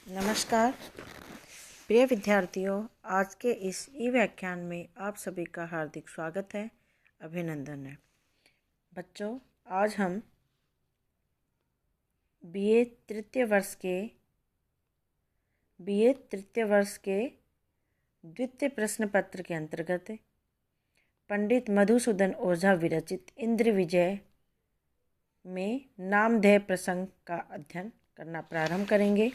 नमस्कार प्रिय विद्यार्थियों, आज के इस ई व्याख्यान में आप सभी का हार्दिक स्वागत है, अभिनंदन है। बच्चों, आज हम बीए तृतीय वर्ष के द्वितीय प्रश्न पत्र के अंतर्गत पंडित मधुसूदन ओझा विरचित इंद्र विजय में नामधेय प्रसंग का अध्ययन करना प्रारंभ करेंगे।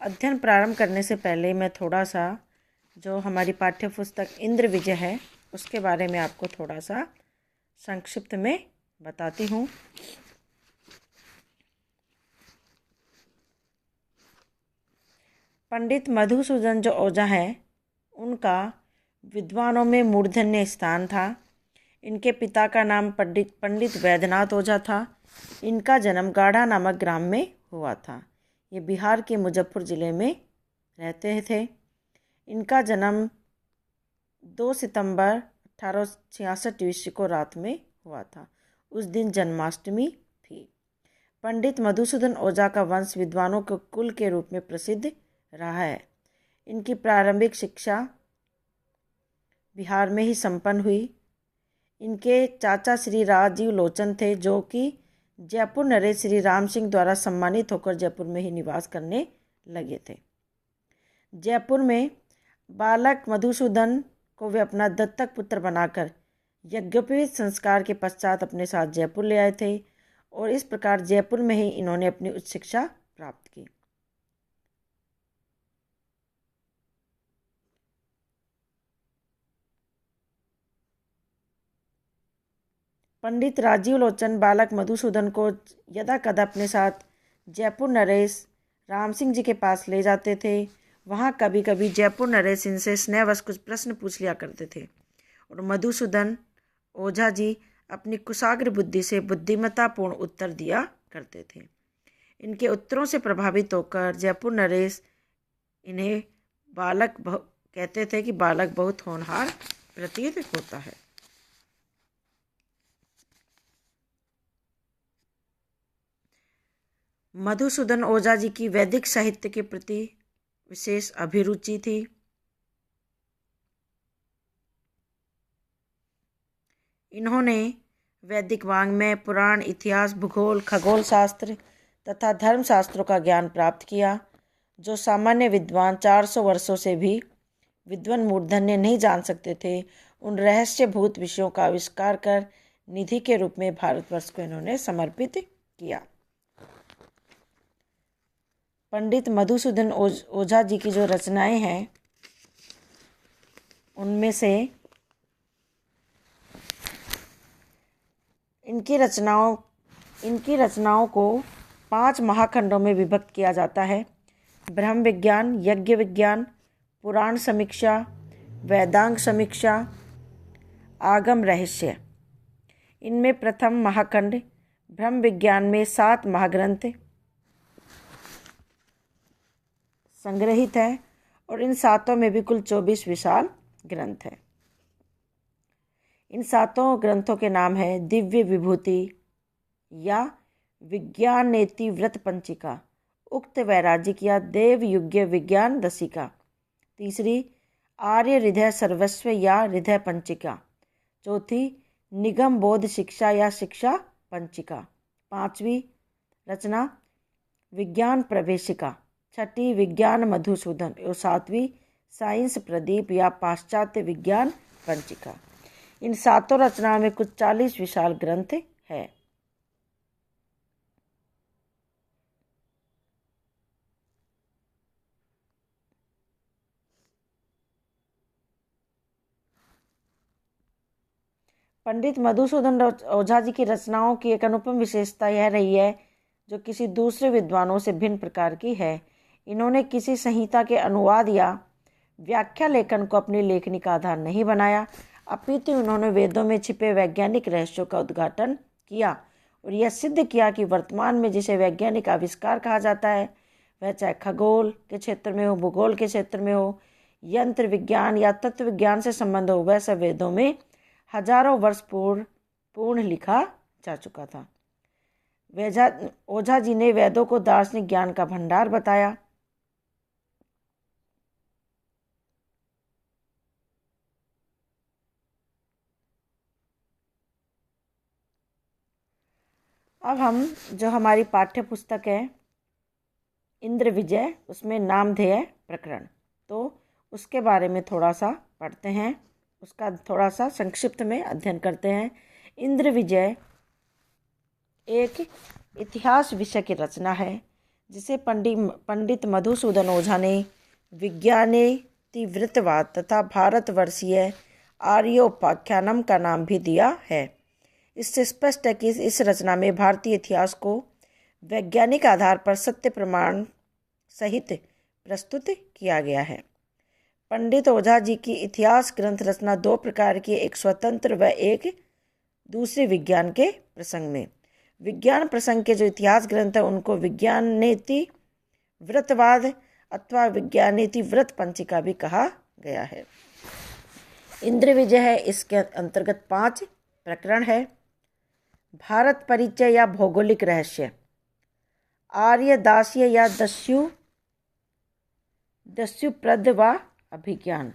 अध्ययन प्रारंभ करने से पहले मैं थोड़ा सा जो हमारी पाठ्य पुस्तक इंद्र विजय है उसके बारे में आपको थोड़ा सा संक्षिप्त में बताती हूँ। पंडित मधुसूदन जो ओझा है उनका विद्वानों में मूर्धन्य स्थान था। इनके पिता का नाम पंडित वैद्यनाथ ओझा था। इनका जन्म गाढ़ा नामक ग्राम में हुआ था। ये बिहार के मुजफ्फर ज़िले में रहते थे। इनका जन्म 2 सितंबर 1866 ईस्वी को रात में हुआ था। उस दिन जन्माष्टमी थी। पंडित मधुसूदन ओझा का वंश विद्वानों के कुल के रूप में प्रसिद्ध रहा है। इनकी प्रारंभिक शिक्षा बिहार में ही संपन्न हुई। इनके चाचा श्री राजीव लोचन थे, जो कि जयपुर नरेश श्री राम सिंह द्वारा सम्मानित होकर जयपुर में ही निवास करने लगे थे। जयपुर में बालक मधुसूदन को वे अपना दत्तक पुत्र बनाकर यज्ञोपवीत संस्कार के पश्चात अपने साथ जयपुर ले आए थे और इस प्रकार जयपुर में ही इन्होंने अपनी उच्च शिक्षा प्राप्त की। पंडित राजीव लोचन बालक मधुसूदन को यदा कदा अपने साथ जयपुर नरेश राम सिंह जी के पास ले जाते थे। वहाँ कभी कभी जयपुर नरेश इनसे स्नेहवश कुछ प्रश्न पूछ लिया करते थे और मधुसूदन ओझा जी अपनी कुशाग्र बुद्धि से बुद्धिमत्तापूर्ण उत्तर दिया करते थे। इनके उत्तरों से प्रभावित होकर जयपुर नरेश इन्हें कहते थे कि बालक बहुत होनहार प्रतीत होता है। मधुसूदन ओझा जी की वैदिक साहित्य के प्रति विशेष अभिरुचि थी। इन्होंने वैदिक वाङ्मय, पुराण, इतिहास, भूगोल, खगोल शास्त्र तथा धर्म शास्त्रों का ज्ञान प्राप्त किया, जो सामान्य विद्वान 400 वर्षों से भी विद्वान मूर्धन्य नहीं जान सकते थे। उन रहस्यभूत विषयों का आविष्कार कर निधि के रूप में भारतवर्ष को इन्होंने समर्पित किया। पंडित मधुसूदन ओझा जी की जो रचनाएं हैं उनमें से इनकी रचनाओं को 5 महाखंडों में विभक्त किया जाता है। ब्रह्म विज्ञान, यज्ञ विज्ञान, पुराण समीक्षा, वेदांग समीक्षा, आगम रहस्य। इनमें प्रथम महाखंड ब्रह्म विज्ञान में 7 महाग्रंथ संग्रहित है और इन 7 में भी कुल 24 विशाल ग्रंथ हैं। इन 7 ग्रंथों के नाम है दिव्य विभूति या विज्ञानेति व्रत पंचिका, उक्त वैराजिक या देव युग्य विज्ञान दशिका, तीसरी आर्य हृदय सर्वस्व या हृदय पंचिका, चौथी निगम बोध शिक्षा या शिक्षा पंचिका, 5वीं रचना विज्ञान प्रवेशिका, 6ठी विज्ञान मधुसूदन और 7वीं साइंस प्रदीप या पाश्चात्य विज्ञान पंचिका। इन 7 रचनाओं में कुछ 40 विशाल ग्रंथ है। पंडित मधुसूदन ओझा जी की रचनाओं की एक अनुपम विशेषता यह रही है, जो किसी दूसरे विद्वानों से भिन्न प्रकार की है। इन्होंने किसी संहिता के अनुवाद या व्याख्या लेखन को अपनी लेखनी का आधार नहीं बनाया, अपितु इन्होंने वेदों में छिपे वैज्ञानिक रहस्यों का उद्घाटन किया और यह सिद्ध किया कि वर्तमान में जिसे वैज्ञानिक आविष्कार कहा जाता है, वह चाहे खगोल के क्षेत्र में हो, भूगोल के क्षेत्र में हो, यंत्र विज्ञान या तत्व विज्ञान से संबंध हो, वह सब वेदों में हजारों वर्ष पूर्ण लिखा जा चुका था। ओझा जी ने वेदों को दार्शनिक ज्ञान का भंडार बताया। अब हम जो हमारी पाठ्य पुस्तक है इंद्र विजय, उसमें नामधेय प्रकरण, तो उसके बारे में थोड़ा सा पढ़ते हैं, उसका थोड़ा सा संक्षिप्त में अध्ययन करते हैं। इंद्र विजय एक इतिहास विषय की रचना है जिसे पंडित मधुसूदन ओझा ने विज्ञानेतिवृत्तवाद तथा भारतवर्षीय आर्योपाख्यानम का नाम भी दिया है। इससे स्पष्ट है कि इस रचना में भारतीय इतिहास को वैज्ञानिक आधार पर सत्य प्रमाण सहित प्रस्तुत किया गया है। पंडित ओझा जी की इतिहास ग्रंथ रचना दो प्रकार की, एक स्वतंत्र व एक दूसरे विज्ञान के प्रसंग में। विज्ञान प्रसंग के जो इतिहास ग्रंथ है उनको विज्ञानेति वृत्तवाद अथवा विज्ञानेति व्रत पंचिका भी कहा गया है। इंद्र विजय है, इसके अंतर्गत 5 प्रकरण है। भारत परिचय या भौगोलिक रहस्य, आर्य दास्य या दस्युप्रद व अभिज्ञान,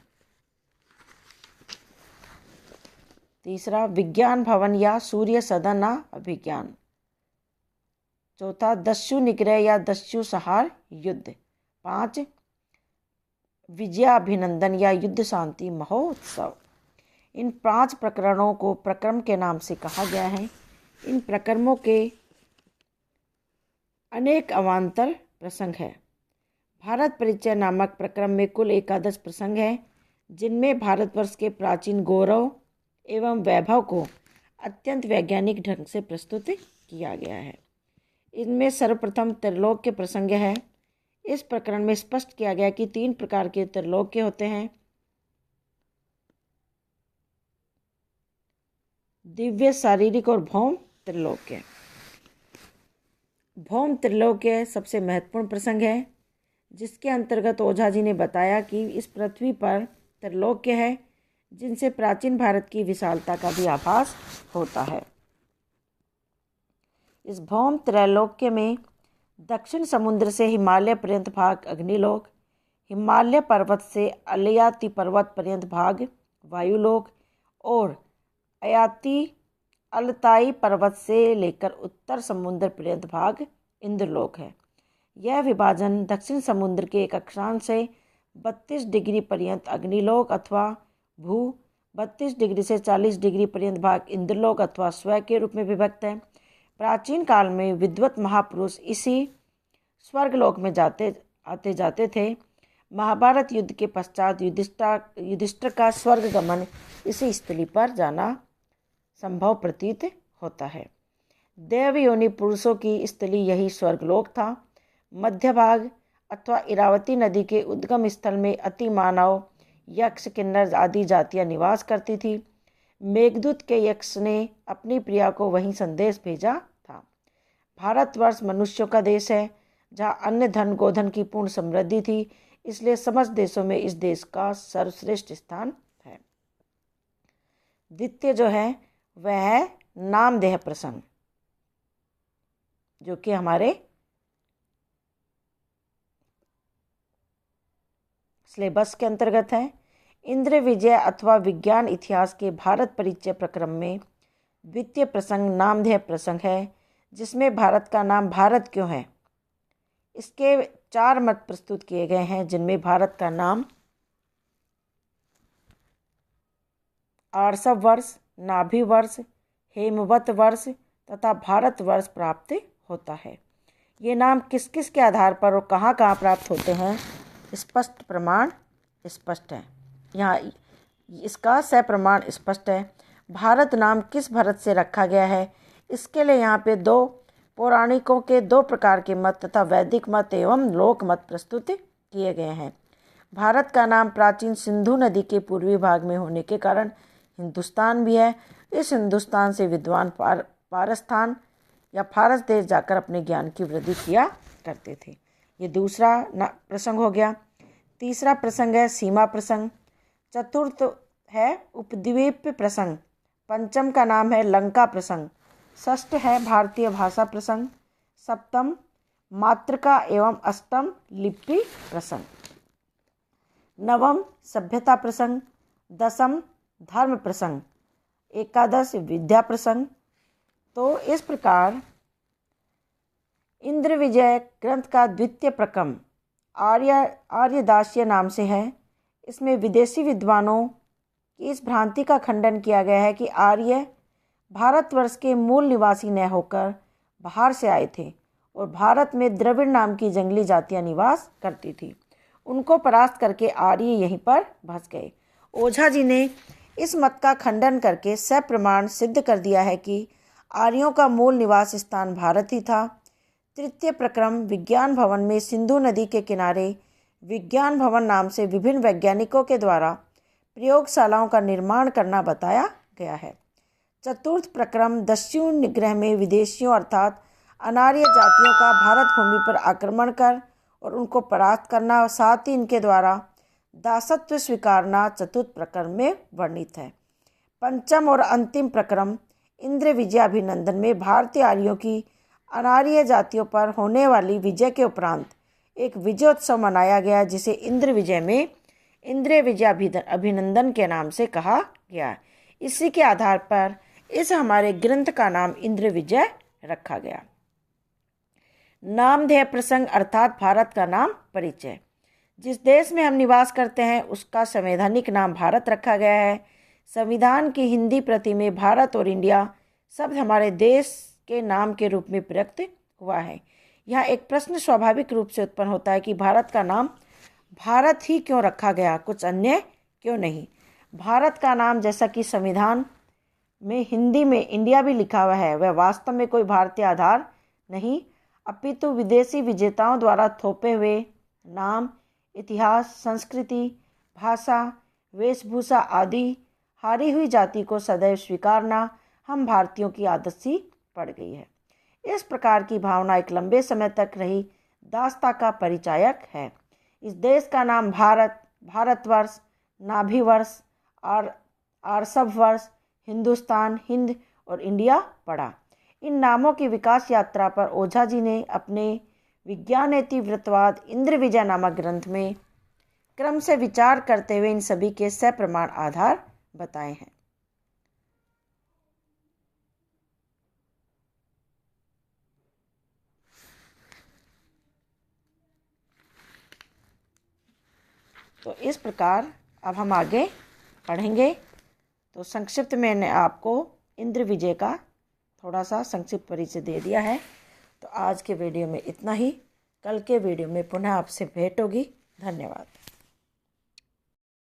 तीसरा विज्ञान भवन या सूर्य सदन अभिज्ञान, चौथा दस्यु निग्रह या दस्यु संहार युद्ध, 5 विजयाभिनंदन या युद्ध शांति महोत्सव। इन 5 प्रकरणों को प्रक्रम के नाम से कहा गया है। इन प्रकरणों के अनेक अवान्तर प्रसंग है। भारत परिचय नामक प्रकरण में कुल 11 प्रसंग हैं, जिनमें भारतवर्ष के प्राचीन गौरव एवं वैभव को अत्यंत वैज्ञानिक ढंग से प्रस्तुत किया गया है। इनमें सर्वप्रथम त्रिलोक्य प्रसंग है। इस प्रकरण में स्पष्ट किया गया कि 3 प्रकार के त्रिलोक्य होते हैं। दिव्य, शारीरिक और भौम त्रिलोक्य। भौम त्रिलोक्य सबसे महत्वपूर्ण प्रसंग है, जिसके अंतर्गत ओझा जी ने बताया कि इस पृथ्वी पर त्रिलोक्य है जिनसे प्राचीन भारत की विशालता का भी आभास होता है। इस भौम त्रैलोक्य में दक्षिण समुद्र से हिमालय पर्यंत भाग अग्निलोक, हिमालय पर्वत से अलयाति पर्वत पर्यंत भाग वायुलोक और अयाति अलताई पर्वत से लेकर उत्तर समुद्र पर्यंत भाग इंद्रलोक है। यह विभाजन दक्षिण समुद्र के एक अक्षांश से 32 डिग्री पर्यंत अग्निलोक अथवा भू 32 डिग्री से 40 डिग्री पर्यंत भाग इंद्रलोक अथवा स्व के रूप में विभक्त है। प्राचीन काल में विद्वत महापुरुष इसी स्वर्गलोक में आते जाते थे। महाभारत युद्ध के पश्चात युधिष्ठिर का स्वर्ग गमन इसी स्थली पर जाना संभव प्रतीत होता है। देव योनि पुरुषों की स्थली यही स्वर्गलोक था। मध्य भाग अथवा इरावती नदी के उद्गम स्थल में अति मानव, यक्ष, किन्नर आदि जातियां निवास करती थी। मेघदूत के यक्ष ने अपनी प्रिया को वहीं संदेश भेजा था। भारतवर्ष मनुष्यों का देश है, जहाँ अन्न धन गोधन की पूर्ण समृद्धि थी, इसलिए समस्त देशों में इस देश का सर्वश्रेष्ठ स्थान है। द्वितीय जो है वह है नामधेय प्रसंग, जो कि हमारे सिलेबस के अंतर्गत है। इंद्र विजय अथवा विज्ञान इतिहास के भारत परिचय प्रक्रम में द्वितीय प्रसंग नामधेय प्रसंग है, जिसमें भारत का नाम भारत क्यों है, इसके 4 मत प्रस्तुत किए गए हैं, जिनमें भारत का नाम आर्षव वर्ष, नाभि वर्ष, हेमवत वर्ष तथा भारत वर्ष प्राप्त होता है। ये नाम किस किस के आधार पर और कहाँ कहाँ प्राप्त होते हैं, स्पष्ट प्रमाण स्पष्ट है। यहाँ इसका सप्रमाण स्पष्ट है। भारत नाम किस भरत से रखा गया है, इसके लिए यहाँ पे 2 पौराणिकों के 2 प्रकार के मत तथा वैदिक मत एवं लोक मत प्रस्तुत किए गए हैं। भारत का नाम प्राचीन सिंधु नदी के पूर्वी भाग में होने के कारण हिंदुस्तान भी है। इस हिंदुस्तान से विद्वान पारस्थान या फारस देश जाकर अपने ज्ञान की वृद्धि किया करते थे। ये दूसरा प्रसंग हो गया। तीसरा प्रसंग है सीमा प्रसंग। चतुर्थ है उपद्वीप प्रसंग। पंचम का नाम है लंका प्रसंग। षष्ठ है भारतीय भाषा प्रसंग। सप्तम मातृका एवं अष्टम लिपि प्रसंग। नवम सभ्यता प्रसंग। दसम धर्म प्रसंग। एकादश विद्या प्रसंग। तो इस प्रकार इंद्र विजय ग्रंथ का द्वितीय प्रकरण आर्यदास्य नाम से है। इसमें विदेशी विद्वानों की इस भ्रांति का खंडन किया गया है कि आर्य भारतवर्ष के मूल निवासी न होकर बाहर से आए थे और भारत में द्रविड़ नाम की जंगली जातियां निवास करती थी। उनको परास्त करके आर्य यहीं पर बस गए। ओझा जी ने इस मत का खंडन करके सप्रमाण सिद्ध कर दिया है कि आर्यों का मूल निवास स्थान भारत ही था। तृतीय प्रकरण विज्ञान भवन में सिंधु नदी के किनारे विज्ञान भवन नाम से विभिन्न वैज्ञानिकों के द्वारा प्रयोगशालाओं का निर्माण करना बताया गया है। चतुर्थ प्रकरण दस्यु निग्रह में विदेशियों अर्थात अनार्य जातियों का भारत भूमि पर आक्रमण कर और उनको परास्त करना और साथ ही इनके द्वारा दासत्व स्वीकारना चतुर्थ प्रकरण में वर्णित है। पंचम और अंतिम प्रकरण इंद्र विजयाभिनंदन में भारतीय आर्यों की अनार्य जातियों पर होने वाली विजय के उपरांत एक विजयोत्सव मनाया गया, जिसे इंद्र विजय में इंद्र विजयाभिनंदन के नाम से कहा गया। इसी के आधार पर इस हमारे ग्रंथ का नाम इंद्र विजय रखा गया। नामधेय प्रसंग अर्थात भारत का नाम परिचय। जिस देश में हम निवास करते हैं उसका संवैधानिक नाम भारत रखा गया है। संविधान की हिंदी प्रति में भारत और इंडिया शब्द हमारे देश के नाम के रूप में प्रयुक्त हुआ है। यहाँ एक प्रश्न स्वाभाविक रूप से उत्पन्न होता है कि भारत का नाम भारत ही क्यों रखा गया, कुछ अन्य क्यों नहीं। भारत का नाम जैसा कि संविधान में हिंदी में इंडिया भी लिखा हुआ है, वह वास्तव में कोई भारतीय आधार नहीं, अपितु विदेशी विजेताओं द्वारा थोपे हुए नाम, इतिहास, संस्कृति, भाषा, वेशभूषा आदि हारी हुई जाति को सदैव स्वीकारना हम भारतीयों की आदत सी पड़ गई है। इस प्रकार की भावना एक लंबे समय तक रही दासता का परिचायक है। इस देश का नाम भारत, भारतवर्ष, नाभिवर्ष और आर्षवर्ष, हिंदुस्तान, हिंद और इंडिया पड़ा। इन नामों की विकास यात्रा पर ओझा जी ने अपने विज्ञानेतिवृत्तवाद इंद्र विजय नामक ग्रंथ में क्रम से विचार करते हुए इन सभी के सप्रमाण आधार बताए हैं। तो इस प्रकार अब हम आगे पढ़ेंगे। तो संक्षिप्त मैंने आपको इंद्र विजय का थोड़ा सा संक्षिप्त परिचय दे दिया है। तो आज के वीडियो में इतना ही। कल के वीडियो में पुनः आपसे भेंट होगी। धन्यवाद।